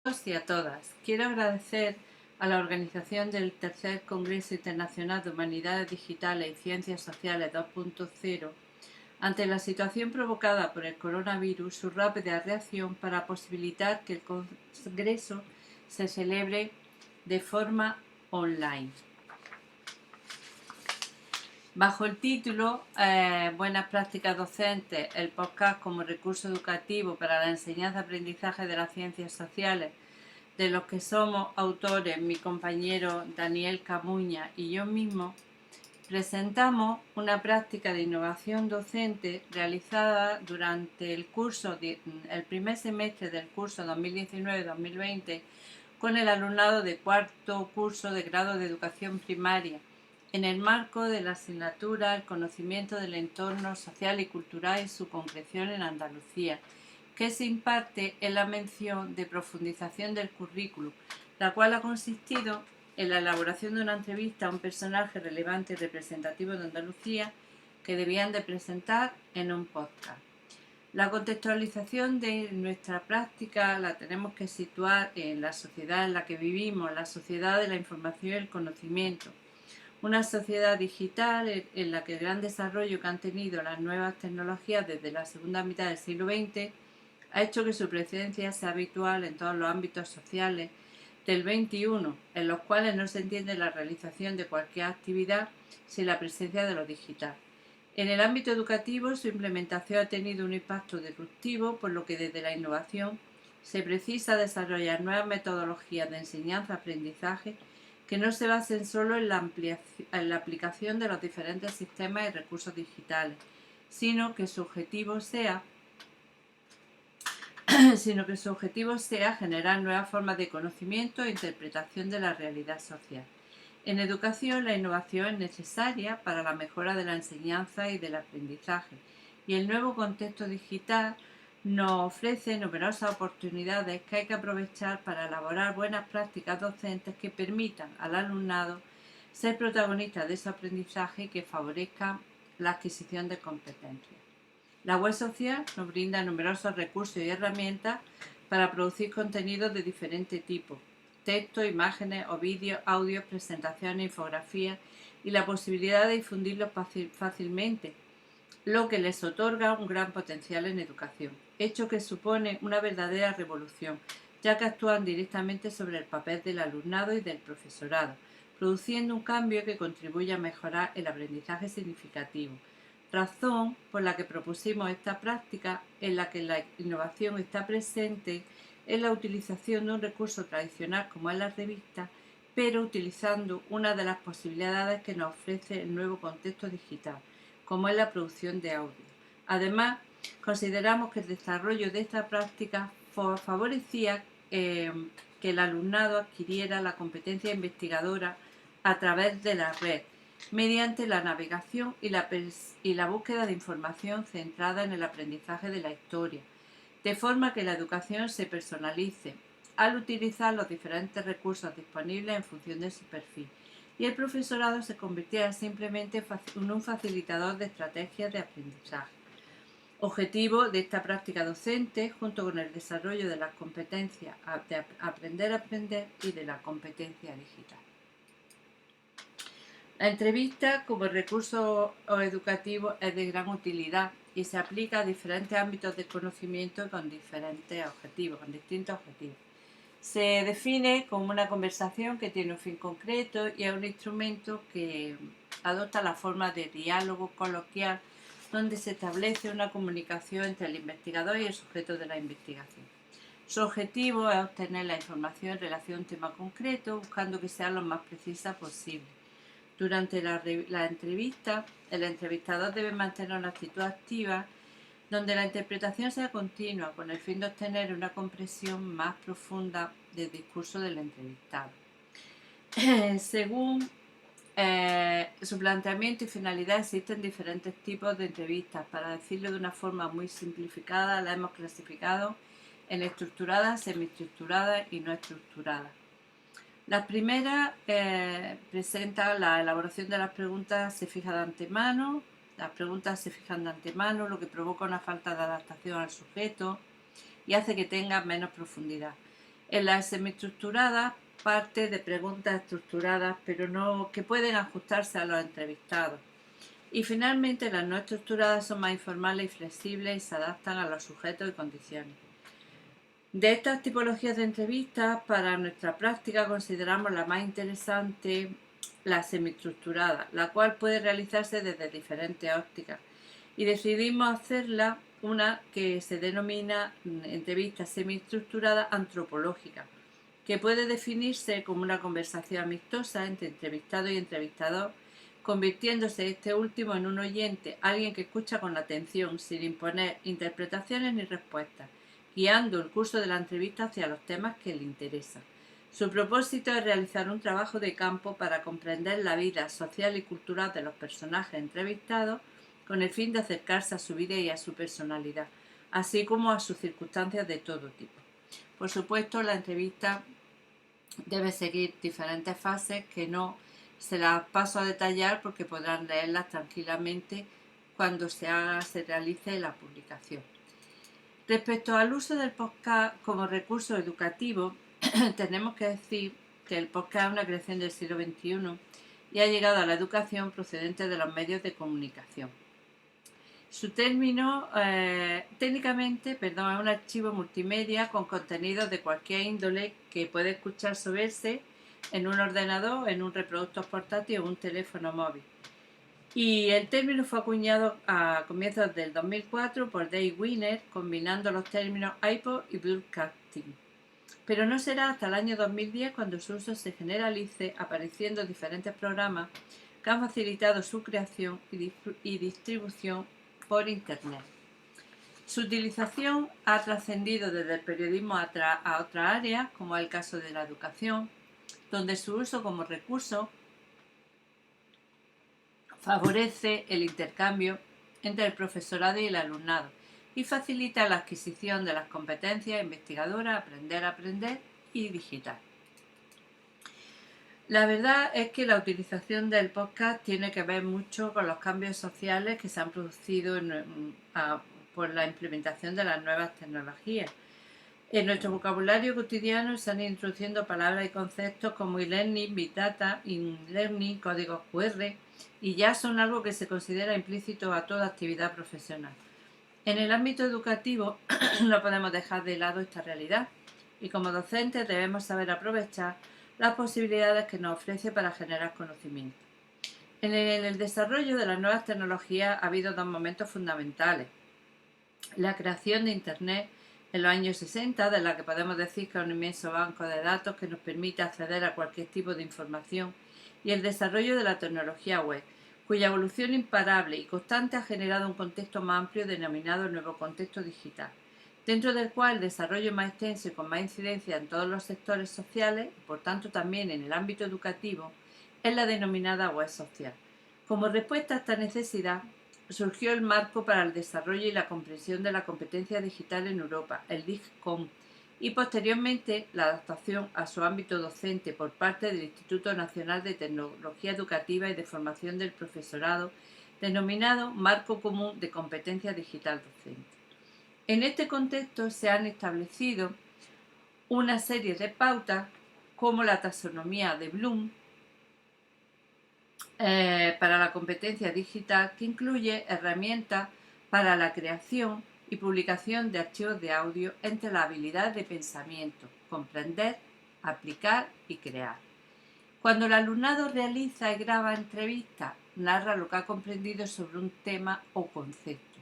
Y a todas. Quiero agradecer a la organización del Tercer Congreso Internacional de Humanidades Digitales y Ciencias Sociales 2.0 ante la situación provocada por el coronavirus su rápida reacción para posibilitar que el Congreso se celebre de forma online. Bajo el título Buenas prácticas docentes, el podcast como recurso educativo para la enseñanza-aprendizaje de las ciencias sociales, de los que somos autores mi compañero Daniel Camuña y yo mismo, presentamos una práctica de innovación docente realizada durante el primer semestre del curso 2019-2020 con el alumnado de cuarto curso de grado de educación primaria, en el marco de la asignatura El conocimiento del entorno social y cultural y su concreción en Andalucía, que se imparte en la mención de profundización del currículum, la cual ha consistido en la elaboración de una entrevista a un personaje relevante y representativo de Andalucía que debían de presentar en un podcast. La contextualización de nuestra práctica la tenemos que situar en la sociedad en la que vivimos, la sociedad de la información y el conocimiento. Una sociedad digital en la que el gran desarrollo que han tenido las nuevas tecnologías desde la segunda mitad del siglo XX ha hecho que su presencia sea habitual en todos los ámbitos sociales del XXI, en los cuales no se entiende la realización de cualquier actividad sin la presencia de lo digital. En el ámbito educativo, su implementación ha tenido un impacto disruptivo, por lo que desde la innovación se precisa desarrollar nuevas metodologías de enseñanza-aprendizaje que no se basen solo en la aplicación de los diferentes sistemas y recursos digitales, sino que su objetivo sea generar nuevas formas de conocimiento e interpretación de la realidad social. En educación, la innovación es necesaria para la mejora de la enseñanza y del aprendizaje, y el nuevo contexto digital nos ofrece numerosas oportunidades que hay que aprovechar para elaborar buenas prácticas docentes que permitan al alumnado ser protagonista de su aprendizaje y que favorezcan la adquisición de competencias. La web social nos brinda numerosos recursos y herramientas para producir contenidos de diferente tipo: texto, imágenes o vídeos, audios, presentaciones, infografías y la posibilidad de difundirlos fácilmente, lo que les otorga un gran potencial en educación, hecho que supone una verdadera revolución, ya que actúan directamente sobre el papel del alumnado y del profesorado, produciendo un cambio que contribuye a mejorar el aprendizaje significativo, razón por la que propusimos esta práctica en la que la innovación está presente en la utilización de un recurso tradicional como es la revista, pero utilizando una de las posibilidades que nos ofrece el nuevo contexto digital, como es la producción de audio. Además, consideramos que el desarrollo de esta práctica favorecía que el alumnado adquiriera la competencia investigadora a través de la red, mediante la navegación y la búsqueda de información centrada en el aprendizaje de la historia, de forma que la educación se personalice al utilizar los diferentes recursos disponibles en función de su perfil, y el profesorado se convirtiera simplemente en un facilitador de estrategias de aprendizaje. Objetivo de esta práctica docente, junto con el desarrollo de las competencias de aprender a aprender y de la competencia digital. La entrevista como recurso educativo es de gran utilidad y se aplica a diferentes ámbitos de conocimiento con distintos objetivos. Se define como una conversación que tiene un fin concreto y es un instrumento que adopta la forma de diálogo coloquial, donde se establece una comunicación entre el investigador y el sujeto de la investigación. Su objetivo es obtener la información en relación a un tema concreto, buscando que sea lo más precisa posible. Durante la entrevista, el entrevistador debe mantener una actitud activa, donde la interpretación sea continua, con el fin de obtener una comprensión más profunda del discurso del entrevistado. Según su planteamiento y finalidad, existen diferentes tipos de entrevistas. Para decirlo de una forma muy simplificada, las hemos clasificado en estructuradas, semiestructuradas y no estructuradas. Las primeras presentan la elaboración de las preguntas, se fija de antemano. Las preguntas se fijan de antemano, lo que provoca una falta de adaptación al sujeto y hace que tengan menos profundidad. En las semiestructuradas parte de preguntas estructuradas, pero no que pueden ajustarse a los entrevistados. Y finalmente las no estructuradas son más informales y flexibles y se adaptan a los sujetos y condiciones. De estas tipologías de entrevistas, para nuestra práctica consideramos la más interesante la semiestructurada, la cual puede realizarse desde diferentes ópticas. Y decidimos hacerla una que se denomina entrevista semiestructurada antropológica, que puede definirse como una conversación amistosa entre entrevistado y entrevistador, convirtiéndose este último en un oyente, alguien que escucha con atención, sin imponer interpretaciones ni respuestas, guiando el curso de la entrevista hacia los temas que le interesan. Su propósito es realizar un trabajo de campo para comprender la vida social y cultural de los personajes entrevistados, con el fin de acercarse a su vida y a su personalidad, así como a sus circunstancias de todo tipo. Por supuesto, la entrevista debe seguir diferentes fases que no se las paso a detallar porque podrán leerlas tranquilamente cuando se realice la publicación. Respecto al uso del podcast como recurso educativo, tenemos que decir que el podcast es una creación del siglo XXI y ha llegado a la educación procedente de los medios de comunicación. Su término, técnicamente, es un archivo multimedia con contenidos de cualquier índole que puede escucharse o verse en un ordenador, en un reproductor portátil o un teléfono móvil. Y el término fue acuñado a comienzos del 2004 por Dave Winer, combinando los términos iPod y broadcasting. Pero no será hasta el año 2010 cuando su uso se generalice, apareciendo diferentes programas que han facilitado su creación y distribución por Internet. Su utilización ha trascendido desde el periodismo a otras áreas, como es el caso de la educación, donde su uso como recurso favorece el intercambio entre el profesorado y el alumnado y facilita la adquisición de las competencias investigadoras, aprender y digital. La verdad es que la utilización del podcast tiene que ver mucho con los cambios sociales que se han producido por la implementación de las nuevas tecnologías. En nuestro vocabulario cotidiano se han ido introduciendo palabras y conceptos como e-learning, big data, in-learning, códigos QR, y ya son algo que se considera implícito a toda actividad profesional. En el ámbito educativo no podemos dejar de lado esta realidad y como docentes debemos saber aprovechar las posibilidades que nos ofrece para generar conocimiento. En el desarrollo de las nuevas tecnologías ha habido dos momentos fundamentales. La creación de Internet en los años 60, de la que podemos decir que es un inmenso banco de datos que nos permite acceder a cualquier tipo de información, y el desarrollo de la tecnología web, cuya evolución imparable y constante ha generado un contexto más amplio denominado nuevo contexto digital, dentro del cual el desarrollo más extenso y con más incidencia en todos los sectores sociales, y por tanto también en el ámbito educativo, es la denominada web social. Como respuesta a esta necesidad, surgió el marco para el desarrollo y la comprensión de la competencia digital en Europa, el DIGCOM, y posteriormente la adaptación a su ámbito docente por parte del Instituto Nacional de Tecnología Educativa y de Formación del Profesorado, denominado Marco Común de Competencia Digital Docente. En este contexto se han establecido una serie de pautas como la taxonomía de Bloom, para la competencia digital, que incluye herramientas para la creación y publicación de archivos de audio entre la habilidad de pensamiento, comprender, aplicar y crear. Cuando el alumnado realiza y graba entrevistas, narra lo que ha comprendido sobre un tema o concepto,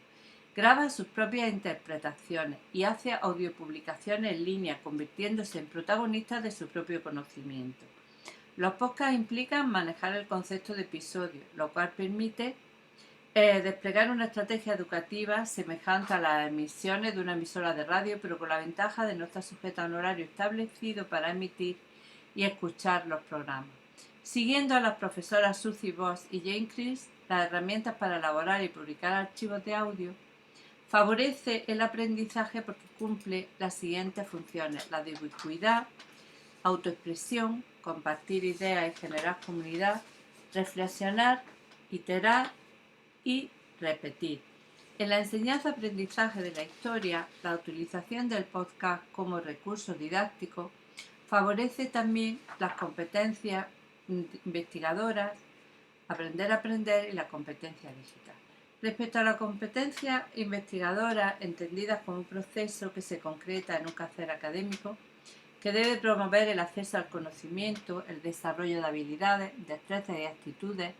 graba sus propias interpretaciones y hace audiopublicaciones en línea, convirtiéndose en protagonista de su propio conocimiento. Los podcasts implican manejar el concepto de episodio, lo cual permite desplegar una estrategia educativa semejante a las emisiones de una emisora de radio, pero con la ventaja de no estar sujeta a un horario establecido para emitir y escuchar los programas. Siguiendo a las profesoras Suzy Voss y Jane Chris, las herramientas para elaborar y publicar archivos de audio favorece el aprendizaje porque cumple las siguientes funciones: la de ubicuidad, autoexpresión, compartir ideas y generar comunidad, reflexionar, iterar y repetir. En la enseñanza-aprendizaje de la historia, la utilización del podcast como recurso didáctico favorece también las competencias investigadoras, aprender a aprender y la competencia digital. Respecto a la competencia investigadora, entendida como un proceso que se concreta en un quehacer académico, que debe promover el acceso al conocimiento, el desarrollo de habilidades, destrezas y actitudes,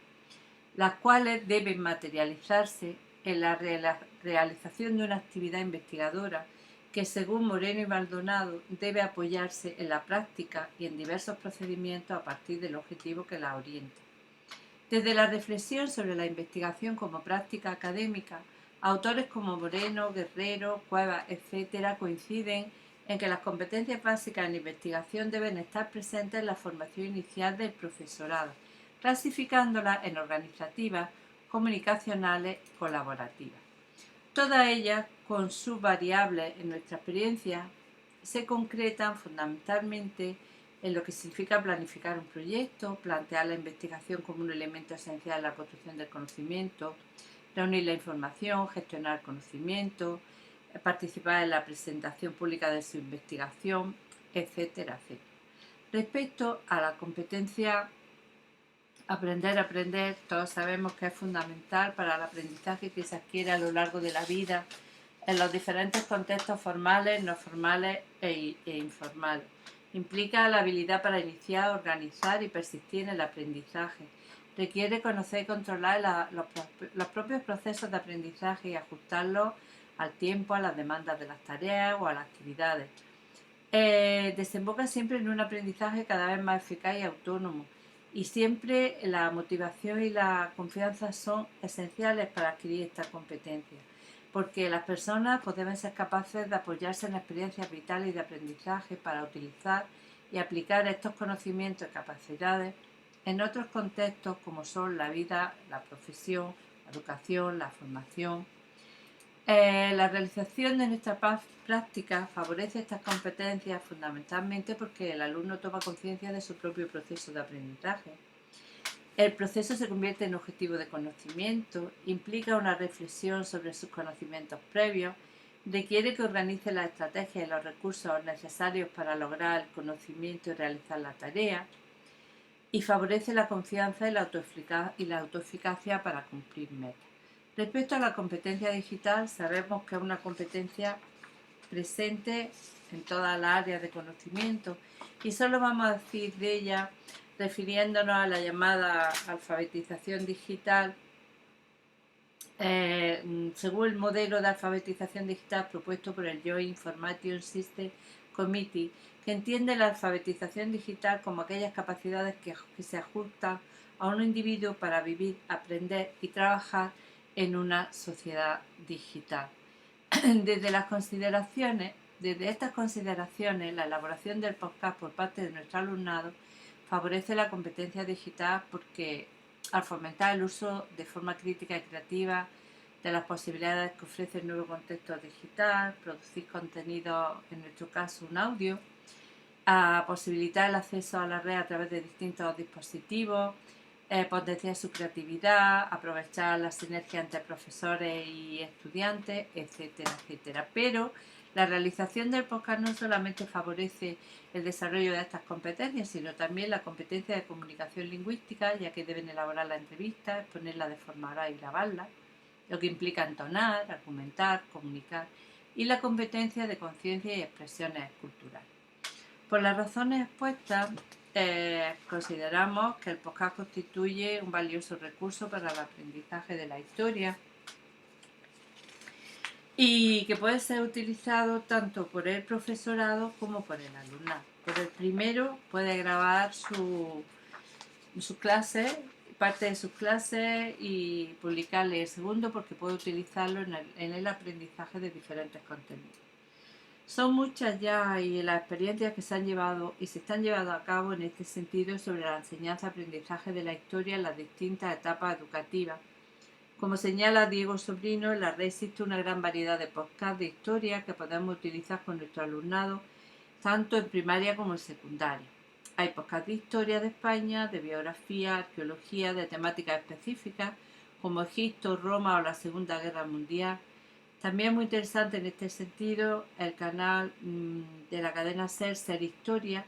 las cuales deben materializarse en la realización de una actividad investigadora que, según Moreno y Maldonado, debe apoyarse en la práctica y en diversos procedimientos a partir del objetivo que la oriente. Desde la reflexión sobre la investigación como práctica académica, autores como Moreno, Guerrero, Cuevas, etc. coinciden en que las competencias básicas en investigación deben estar presentes en la formación inicial del profesorado, clasificándolas en organizativas, comunicacionales y colaborativas. Todas ellas, con sus variables en nuestra experiencia, se concretan fundamentalmente en lo que significa planificar un proyecto, plantear la investigación como un elemento esencial en la construcción del conocimiento, reunir la información, gestionar el conocimiento, participar en la presentación pública de su investigación, etcétera, etcétera. Respecto a la competencia aprender a aprender, todos sabemos que es fundamental para el aprendizaje que se adquiere a lo largo de la vida en los diferentes contextos formales, no formales e informales. Implica la habilidad para iniciar, organizar y persistir en el aprendizaje. Requiere conocer y controlar los propios procesos de aprendizaje y ajustarlos al tiempo, a las demandas de las tareas o a las actividades. Desemboca siempre en un aprendizaje cada vez más eficaz y autónomo. Y siempre la motivación y la confianza son esenciales para adquirir esta competencia, porque las personas pues, deben ser capaces de apoyarse en experiencias vitales y de aprendizaje para utilizar y aplicar estos conocimientos y capacidades en otros contextos como son la vida, la profesión, la educación, la formación. La realización de nuestra práctica favorece estas competencias fundamentalmente porque el alumno toma conciencia de su propio proceso de aprendizaje. El proceso se convierte en objetivo de conocimiento, implica una reflexión sobre sus conocimientos previos, requiere que organice las estrategias y los recursos necesarios para lograr el conocimiento y realizar la tarea, y favorece la confianza y la autoeficacia para cumplir metas. Respecto a la competencia digital, sabemos que es una competencia presente en todas las áreas de conocimiento y solo vamos a decir de ella refiriéndonos a la llamada alfabetización digital, según el modelo de alfabetización digital propuesto por el Joint Information System Committee, que entiende la alfabetización digital como aquellas capacidades que se ajustan a un individuo para vivir, aprender y trabajar en una sociedad digital. Desde estas consideraciones, la elaboración del podcast por parte de nuestro alumnado favorece la competencia digital porque al fomentar el uso de forma crítica y creativa de las posibilidades que ofrece el nuevo contexto digital, producir contenido, en nuestro caso un audio, a posibilitar el acceso a la red a través de distintos dispositivos, potenciar su creatividad, aprovechar la sinergia entre profesores y estudiantes, etcétera, etcétera. Pero la realización del podcast no solamente favorece el desarrollo de estas competencias, sino también la competencia de comunicación lingüística, ya que deben elaborar la entrevista, exponerla de forma oral y grabarla, lo que implica entonar, argumentar, comunicar, y la competencia de conciencia y expresiones culturales. Por las razones expuestas, consideramos que el podcast constituye un valioso recurso para el aprendizaje de la historia y que puede ser utilizado tanto por el profesorado como por el alumnado. Por el primero puede grabar su clase, parte de sus clases y publicarle. El segundo porque puede utilizarlo en el aprendizaje de diferentes contenidos. Son muchas ya y las experiencias que se han llevado y se están llevando a cabo en este sentido sobre la enseñanza-aprendizaje de la historia en las distintas etapas educativas. Como señala Diego Sobrino, en la red existe una gran variedad de podcasts de historia que podemos utilizar con nuestro alumnado, tanto en primaria como en secundaria. Hay podcasts de historia de España, de biografía, arqueología, de temáticas específicas, como Egipto, Roma o la Segunda Guerra Mundial. También es muy interesante en este sentido el canal de la cadena Ser Historia,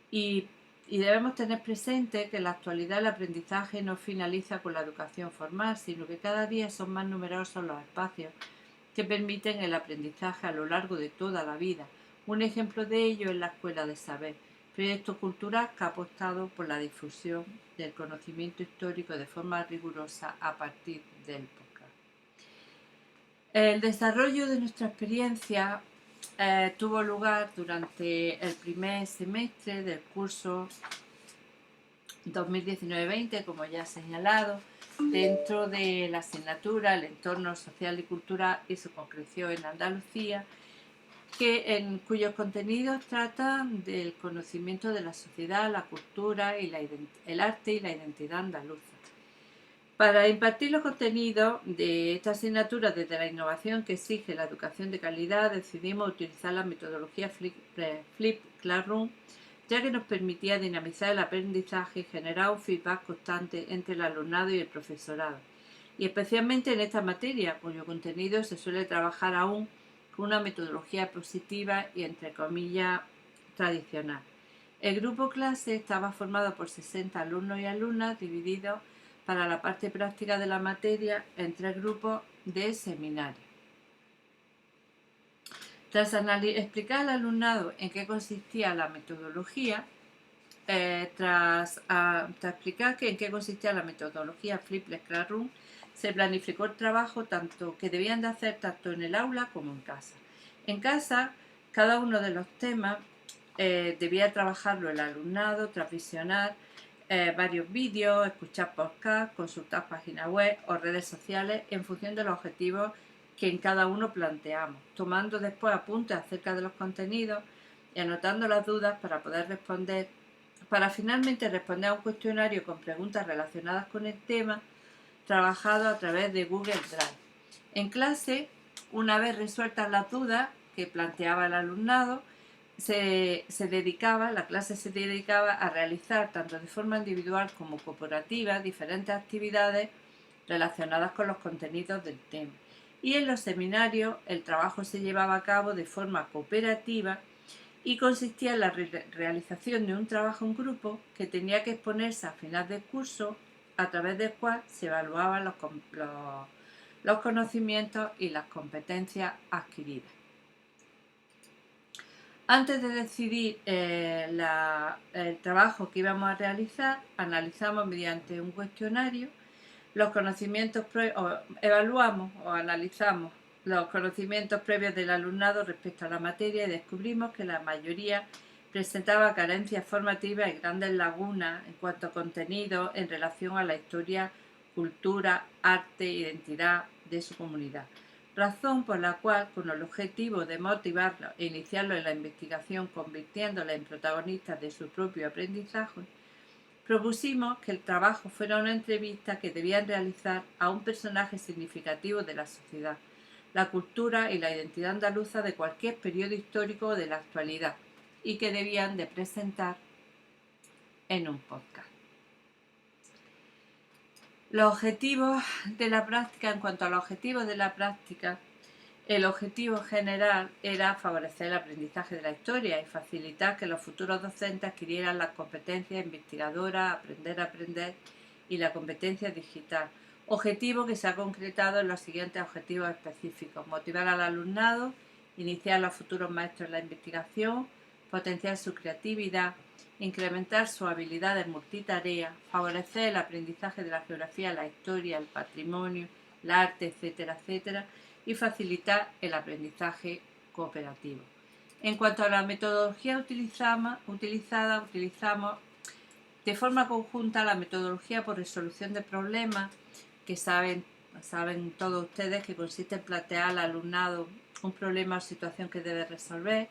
y debemos tener presente que en la actualidad el aprendizaje no finaliza con la educación formal, sino que cada día son más numerosos los espacios que permiten el aprendizaje a lo largo de toda la vida. Un ejemplo de ello es la Escuela de Saber, proyecto cultural que ha apostado por la difusión del conocimiento histórico de forma rigurosa a partir del podcast. El desarrollo de nuestra experiencia tuvo lugar durante el primer semestre del curso 2019-20, como ya he señalado, dentro de la asignatura El entorno social y cultural y su concreción en Andalucía, cuyos contenidos tratan del conocimiento de la sociedad, la cultura y el arte y la identidad andaluza. Para impartir los contenidos de esta asignatura desde la innovación que exige la educación de calidad, decidimos utilizar la metodología Flip Classroom, ya que nos permitía dinamizar el aprendizaje y generar un feedback constante entre el alumnado y el profesorado, y especialmente en esta materia, cuyo contenido se suele trabajar aún con una metodología positiva y, entre comillas, tradicional. El grupo clase estaba formado por 60 alumnos y alumnas, divididos para la parte práctica de la materia en 3 grupos de seminario. Tras explicar al alumnado en qué consistía la metodología, tras explicar en qué consistía la metodología Flipped Classroom, se planificó el trabajo que debían de hacer tanto en el aula como en casa. En casa, cada uno de los temas debía trabajarlo el alumnado tras visionar varios vídeos, escuchar podcasts, consultar páginas web o redes sociales en función de los objetivos que en cada uno planteamos, tomando después apuntes acerca de los contenidos y anotando las dudas para finalmente responder a un cuestionario con preguntas relacionadas con el tema, trabajado a través de Google Drive. En clase, una vez resueltas las dudas que planteaba el alumnado, la clase se dedicaba a realizar tanto de forma individual como cooperativa diferentes actividades relacionadas con los contenidos del tema. Y en los seminarios el trabajo se llevaba a cabo de forma cooperativa y consistía en la realización de un trabajo en grupo que tenía que exponerse a final del curso, a través del cual se evaluaban los conocimientos y las competencias adquiridas. Antes de decidir el trabajo que íbamos a realizar, analizamos mediante un cuestionario los conocimientos evaluamos o analizamos los conocimientos previos del alumnado respecto a la materia, y descubrimos que la mayoría presentaba carencias formativas y grandes lagunas en cuanto a contenido en relación a la historia, cultura, arte e identidad de su comunidad. Razón por la cual, con el objetivo de motivarlos e iniciarlos en la investigación, convirtiéndolos en protagonistas de su propio aprendizaje, propusimos que el trabajo fuera una entrevista que debían realizar a un personaje significativo de la sociedad, la cultura y la identidad andaluza de cualquier periodo histórico o de la actualidad, y que debían de presentar en un podcast. Los objetivos de la práctica. En cuanto a los objetivos de la práctica, el objetivo general era favorecer el aprendizaje de la historia y facilitar que los futuros docentes adquirieran las competencias investigadoras, aprender a aprender y la competencia digital. Objetivo que se ha concretado en los siguientes objetivos específicos: motivar al alumnado, iniciar a los futuros maestros en la investigación, potenciar su creatividad, incrementar sus habilidades multitarea, favorecer el aprendizaje de la geografía, la historia, el patrimonio, el arte, etcétera, etcétera, y facilitar el aprendizaje cooperativo. En cuanto a la metodología utilizada, utilizamos de forma conjunta la metodología por resolución de problemas, que saben todos ustedes que consiste en plantear al alumnado un problema o situación que debe resolver,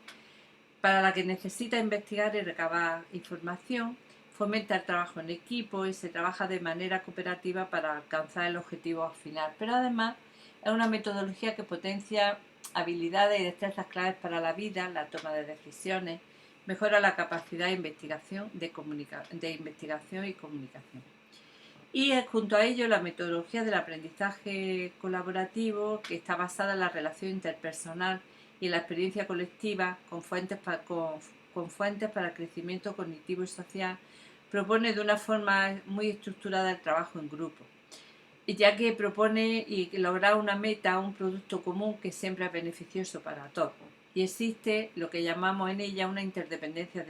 para la que necesita investigar y recabar información, fomenta el trabajo en equipo y se trabaja de manera cooperativa para alcanzar el objetivo final. Pero además es una metodología que potencia habilidades y destrezas claves para la vida, la toma de decisiones, mejora la capacidad de investigación y comunicación. y junto a ello la metodología del aprendizaje colaborativo, que está basada en la relación interpersonal y en la experiencia colectiva con fuentes para el crecimiento cognitivo y social, propone de una forma muy estructurada el trabajo en grupo, ya que propone y lograr una meta, un producto común que siempre es beneficioso para todos. Y existe lo que llamamos en ella una interdependencia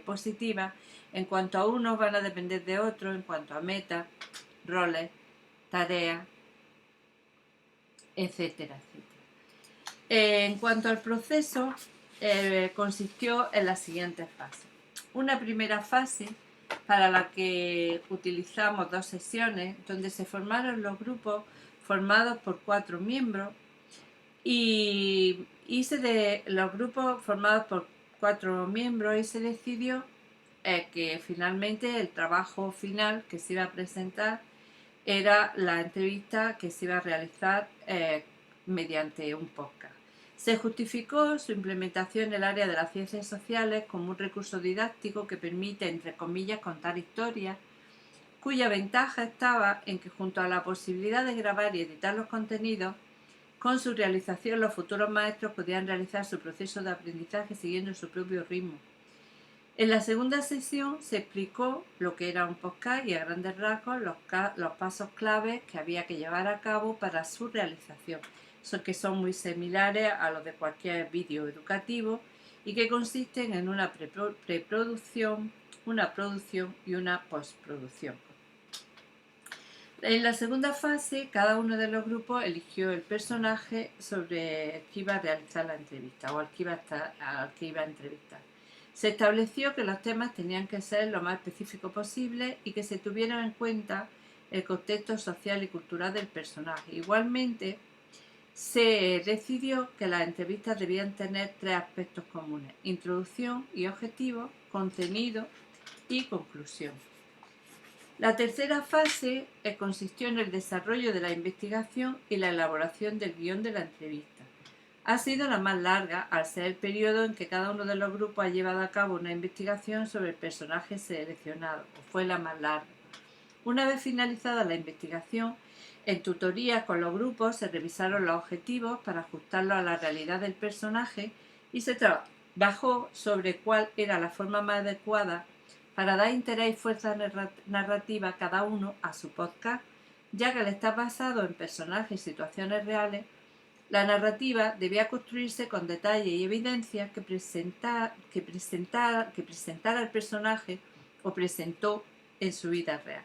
positiva. En cuanto a unos van a depender de otros, en cuanto a metas, roles, tareas, etcétera, etcétera. En cuanto al proceso, consistió en las siguientes fases. Una primera fase para la que utilizamos 2 sesiones, donde se formaron los grupos formados por 4 miembros y los grupos formados por 4 miembros y se decidió que finalmente el trabajo final que se iba a presentar era la entrevista que se iba a realizar mediante un podcast. Se justificó su implementación en el área de las ciencias sociales como un recurso didáctico que permite, entre comillas, contar historias, cuya ventaja estaba en que junto a la posibilidad de grabar y editar los contenidos, con su realización los futuros maestros podían realizar su proceso de aprendizaje siguiendo su propio ritmo. En la segunda sesión se explicó lo que era un podcast y a grandes rasgos los pasos claves que había que llevar a cabo para su realización, que son muy similares a los de cualquier vídeo educativo y que consisten en una preproducción, una producción y una postproducción. En la segunda fase, cada uno de los grupos eligió el personaje sobre el que iba a realizar la entrevista o al que iba a entrevistar. Se estableció que los temas tenían que ser lo más específicos posible y que se tuviera en cuenta el contexto social y cultural del personaje. Igualmente, se decidió que las entrevistas debían tener 3 aspectos comunes: introducción y objetivo, contenido y conclusión. La tercera fase consistió en el desarrollo de la investigación y la elaboración del guión de la entrevista. Ha sido la más larga, al ser el periodo en que cada uno de los grupos ha llevado a cabo una investigación sobre el personaje seleccionado, o fue la más larga. Una vez finalizada la investigación, en tutorías con los grupos se revisaron los objetivos para ajustarlos a la realidad del personaje y se trabajó sobre cuál era la forma más adecuada para dar interés y fuerza narrativa cada uno a su podcast, ya que al estar basado en personajes y situaciones reales, la narrativa debía construirse con detalles y evidencias que presentara el personaje o presentó en su vida real.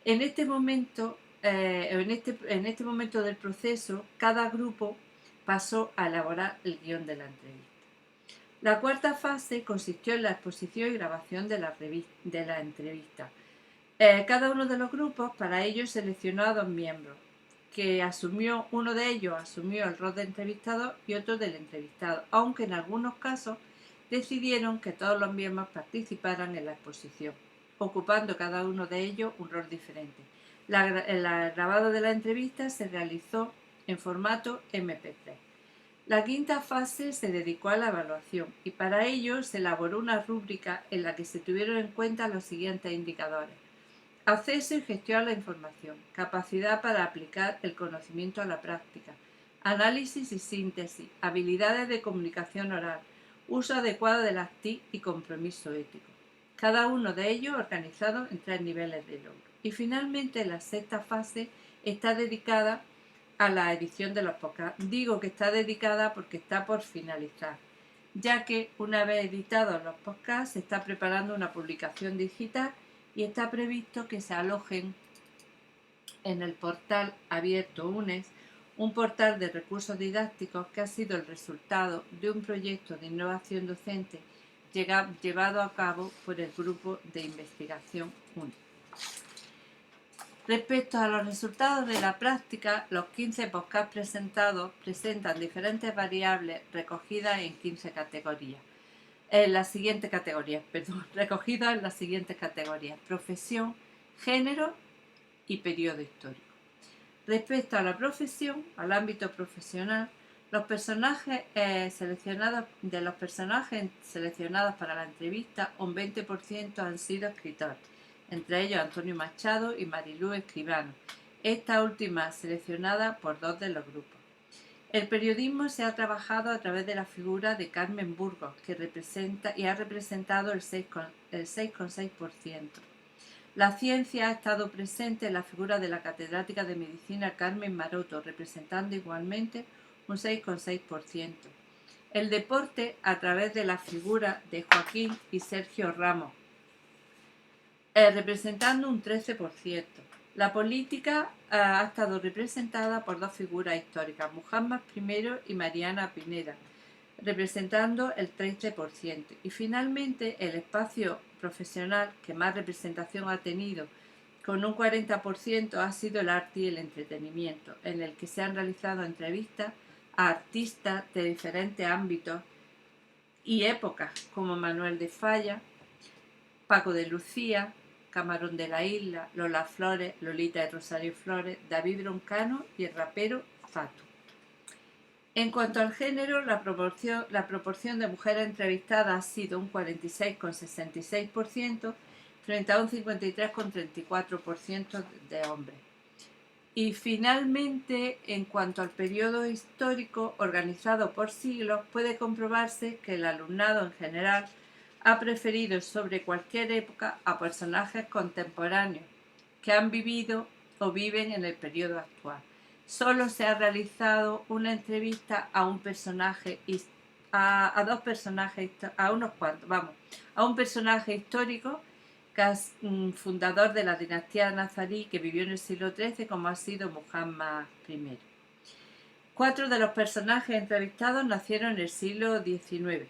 En este momento del proceso, cada grupo pasó a elaborar el guión de la entrevista. La cuarta fase consistió en la exposición y grabación de la entrevista. Cada uno de los grupos para ello seleccionó a 2 miembros, uno de ellos asumió el rol de entrevistador y otro del entrevistado, aunque en algunos casos decidieron que todos los miembros participaran en la exposición, ocupando cada uno de ellos un rol diferente. El grabado de la entrevista se realizó en formato MP3. La quinta fase se dedicó a la evaluación y para ello se elaboró una rúbrica en la que se tuvieron en cuenta los siguientes indicadores: acceso y gestión a la información, capacidad para aplicar el conocimiento a la práctica, análisis y síntesis, habilidades de comunicación oral, uso adecuado de las TIC y compromiso ético. Cada uno de ellos organizado en 3 niveles de logro. Y finalmente la sexta fase está dedicada a la edición de los podcasts. Digo que está dedicada porque está por finalizar, ya que una vez editados los podcasts se está preparando una publicación digital y está previsto que se alojen en el portal abierto UNES, un portal de recursos didácticos que ha sido el resultado de un proyecto de innovación docente llevado a cabo por el grupo de investigación UNES. Respecto a los resultados de la práctica, los 15 podcasts presentados presentan diferentes variables recogidas en 15 categorías. Recogidas en las siguientes categorías: profesión, género y periodo histórico. Respecto a la profesión, al ámbito profesional, los personajes seleccionados para la entrevista, un 20% han sido escritores, entre ellos Antonio Machado y Mariluz Escribano, esta última seleccionada por 2 de los grupos. El periodismo se ha trabajado a través de la figura de Carmen Burgos, que representa y ha representado el 6,6%. La ciencia ha estado presente en la figura de la catedrática de medicina Carmen Maroto, representando igualmente un 6,6%. El deporte a través de la figura de Joaquín y Sergio Ramos, representando un 13%. La política ha estado representada por 2 figuras históricas, Muhammad I y Mariana Pineda, representando el 13%. Y finalmente el espacio profesional que más representación ha tenido, con un 40%, ha sido el arte y el entretenimiento, en el que se han realizado entrevistas a artistas de diferentes ámbitos y épocas, como Manuel de Falla, Paco de Lucía, Camarón de la Isla, Lola Flores, Lolita y Rosario Flores, David Broncano y el rapero Fatu. En cuanto al género, la proporción de mujeres entrevistadas ha sido un 46,66% frente a un 53,34% de hombres. Y finalmente, en cuanto al periodo histórico organizado por siglos, puede comprobarse que el alumnado en general ha preferido sobre cualquier época a personajes contemporáneos que han vivido o viven en el periodo actual. Solo se ha realizado una entrevista a un personaje, a dos personajes, a unos cuantos, a un personaje histórico que es fundador de la dinastía nazarí que vivió en el siglo XIII, como ha sido Muhammad I. 4 de los personajes entrevistados nacieron en el siglo XIX.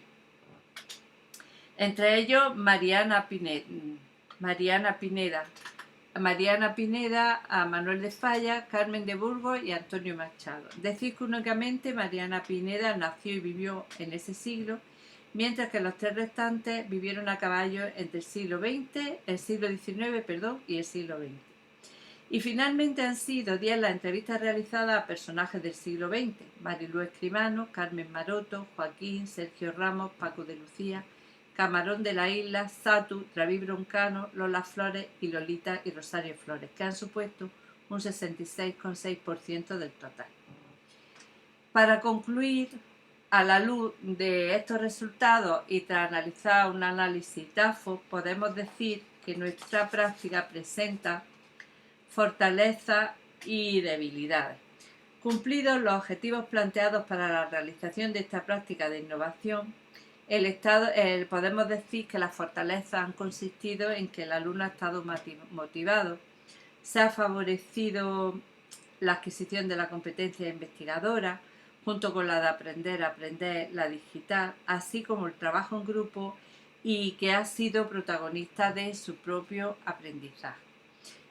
Entre ellos Mariana Pineda, a Manuel de Falla, Carmen de Burgos y Antonio Machado. Decir que únicamente Mariana Pineda nació y vivió en ese siglo, mientras que los 3 restantes vivieron a caballo entre el siglo XIX y el siglo XX. Y finalmente han sido 10 las entrevistas realizadas a personajes del siglo XX: Mariluz Escribano, Carmen Maroto, Joaquín, Sergio Ramos, Paco de Lucía, Camarón de la Isla, Satu, David Broncano, Lola Flores y Lolita y Rosario Flores, que han supuesto un 66,6% del total. Para concluir, a la luz de estos resultados y tras analizar un análisis TAFO, podemos decir que nuestra práctica presenta fortalezas y debilidades. Cumplidos los objetivos planteados para la realización de esta práctica de innovación, podemos decir que las fortalezas han consistido en que el alumno ha estado motivado, se ha favorecido la adquisición de la competencia investigadora, junto con la de aprender a aprender, la digital, así como el trabajo en grupo, y que ha sido protagonista de su propio aprendizaje.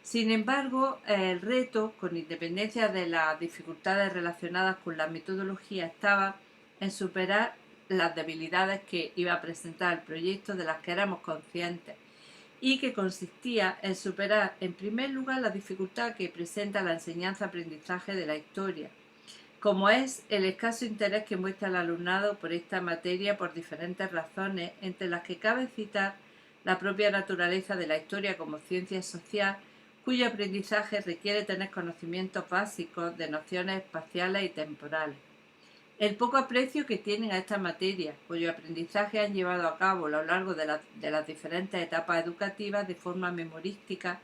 Sin embargo, el reto, con independencia de las dificultades relacionadas con la metodología, estaba en superar las debilidades que iba a presentar el proyecto, de las que éramos conscientes, y que consistía en superar, en primer lugar, la dificultad que presenta la enseñanza-aprendizaje de la historia, como es el escaso interés que muestra el alumnado por esta materia por diferentes razones, entre las que cabe citar la propia naturaleza de la historia como ciencia social, cuyo aprendizaje requiere tener conocimientos básicos de nociones espaciales y temporales. El poco aprecio que tienen a esta materia, cuyo aprendizaje han llevado a cabo a lo largo de las diferentes etapas educativas de forma memorística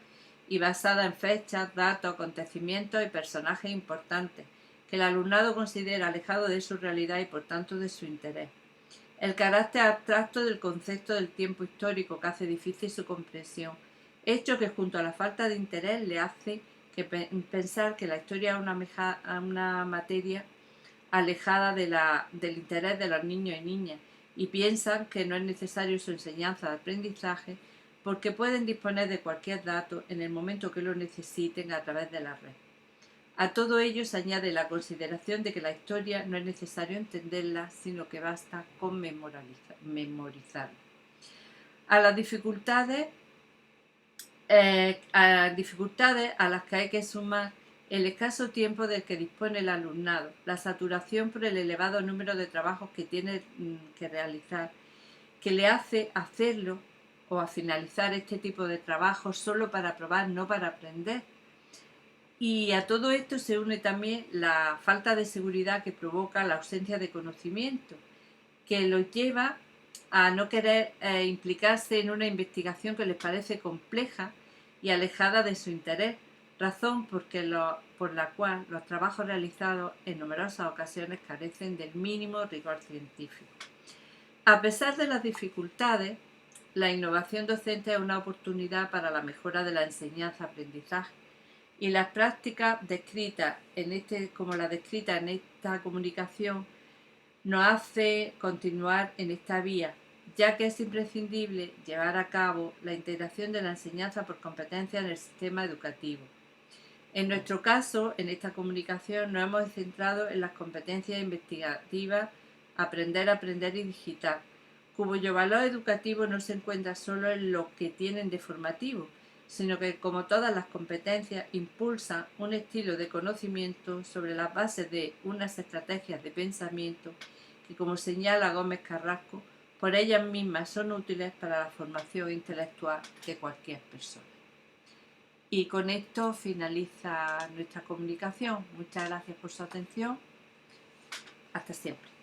y basada en fechas, datos, acontecimientos y personajes importantes, que el alumnado considera alejado de su realidad y por tanto de su interés. El carácter abstracto del concepto del tiempo histórico, que hace difícil su comprensión, hecho que junto a la falta de interés le hace pensar que la historia es una materia alejada del interés de los niños y niñas, y piensan que no es necesario su enseñanza de aprendizaje porque pueden disponer de cualquier dato en el momento que lo necesiten a través de la red. A todo ello se añade la consideración de que la historia no es necesario entenderla, sino que basta con memorizarla. A las dificultades a las que hay que sumar el escaso tiempo del que dispone el alumnado, la saturación por el elevado número de trabajos que tiene que realizar, que le hace hacerlo o a finalizar este tipo de trabajo solo para probar, no para aprender. Y a todo esto se une también la falta de seguridad que provoca la ausencia de conocimiento, que los lleva a no querer implicarse en una investigación que les parece compleja y alejada de su interés, razón por la cual los trabajos realizados en numerosas ocasiones carecen del mínimo rigor científico. A pesar de las dificultades, la innovación docente es una oportunidad para la mejora de la enseñanza-aprendizaje y las prácticas descritas como la descrita en esta comunicación nos hace continuar en esta vía, ya que es imprescindible llevar a cabo la integración de la enseñanza por competencia en el sistema educativo. En nuestro caso, en esta comunicación nos hemos centrado en las competencias investigativas aprender y digital, cuyo valor educativo no se encuentra solo en lo que tienen de formativo, sino que, como todas las competencias, impulsan un estilo de conocimiento sobre las bases de unas estrategias de pensamiento que, como señala Gómez Carrasco, por ellas mismas son útiles para la formación intelectual de cualquier persona. Y con esto finaliza nuestra comunicación. Muchas gracias por su atención. Hasta siempre.